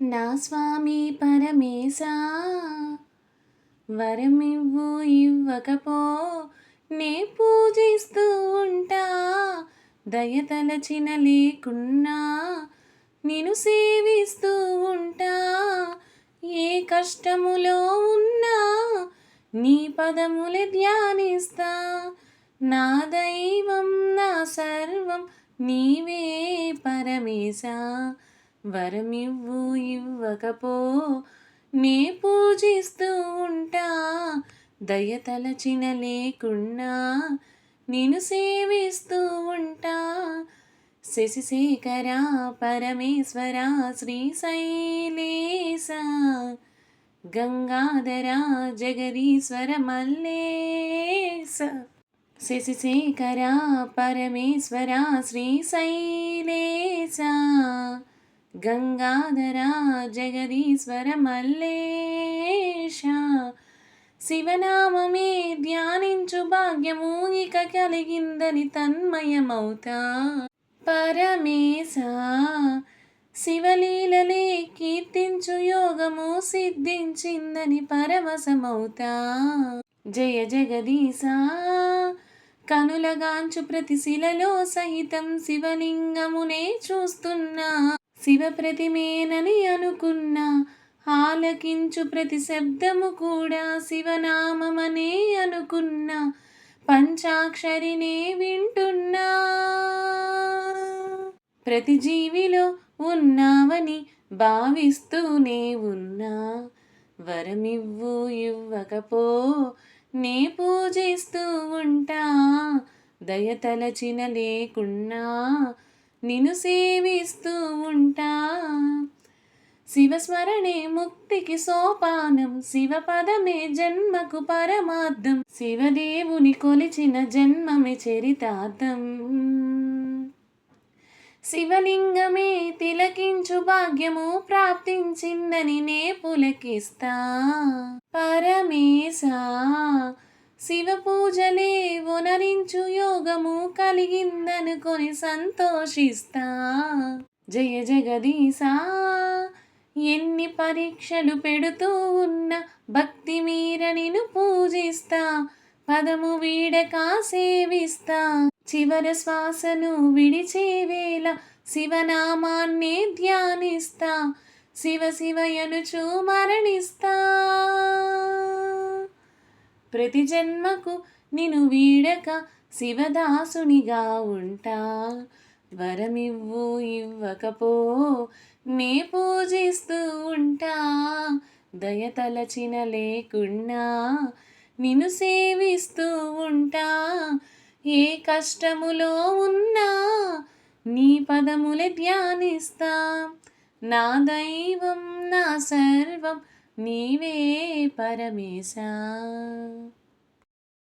నా స్వామి పరమేశా వరమివ్వు ఇవ్వకపో నే పూజిస్తూ ఉంటా దయతలచిన లేకున్నా నిన్ను సేవిస్తూ ఉంటా ఏ కష్టములో ఉన్నా నీ పదములే ధ్యానిస్తా నా దైవం నా సర్వం నీవే పరమేశా వరమివ్వు ఇవ్వకపో నే పూజిస్తూ ఉంటా దయతలచిన లేకున్నా నిన్ను సేవిస్తూ ఉంటా శశిశేఖర పరమేశ్వర శ్రీశైలేశ గంగాధర జగదీశ్వర మల్లేశ శశిశేఖర పరమేశ్వర శ్రీశైలేశ గంగాధర జగదీశ్వర మల్లేశ శివనామమే ధ్యానించు భాగ్యము ఇక కలిగిందని తన్మయమవుతా పరమేశ శివలీలలే కీర్తించు యోగము సిద్ధించిందని పరవశమవుతా జయ జగదీశ కనులగాంచు ప్రతి శిలలో సహితం శివలింగమునే చూస్తున్నా శివ ప్రతిమేనని అనుకున్నా ఆలకించు ప్రతి శబ్దము కూడా శివనామమనే అనుకున్నా పంచాక్షరినే వింటున్నా ప్రతి జీవిలో ఉన్నావని భావిస్తూనే ఉన్నా వరమివ్వు ఇవ్వకపో నే పూజిస్తూ ఉంటా దయతలచిన లేకున్నా నిన్ను సేవిస్తూ ఉంటా శివస్మరణే ముక్తికి సోపానం శివపదమే జన్మకు పరమార్థం శివదేవుని కొలిచిన జన్మమే చరితార్థం శివలింగమే తిలకించు భాగ్యము ప్రాప్తించిందని నే పులకిస్తా పరమేశ శివ పూజలే వనరించు యోగము కలిగిందనుకొని సంతోషిస్తా జయ జగదీశ ఎన్ని పరీక్షలు పెడుతూ ఉన్న భక్తి మీర నిన్ను పూజిస్తా పదము వీడక సేవిస్తా చివర శ్వాసను విడిచే వేళ శివనామాన్నే ధ్యానిస్తా శివ శివయనుచు మరణిస్తా ప్రతి జన్మకు నిన్ను వీడక శివదాసునిగా ఉంటా వరమివ్వు ఇవ్వకపో నే పూజిస్తూ ఉంటా దయతలచిన లేకున్నా నిన్ను సేవిస్తూ ఉంటా ఏ కష్టములో ఉన్నా నీ పదములే ధ్యానిస్తా నా దైవం నా సర్వం నీవే పరమేశా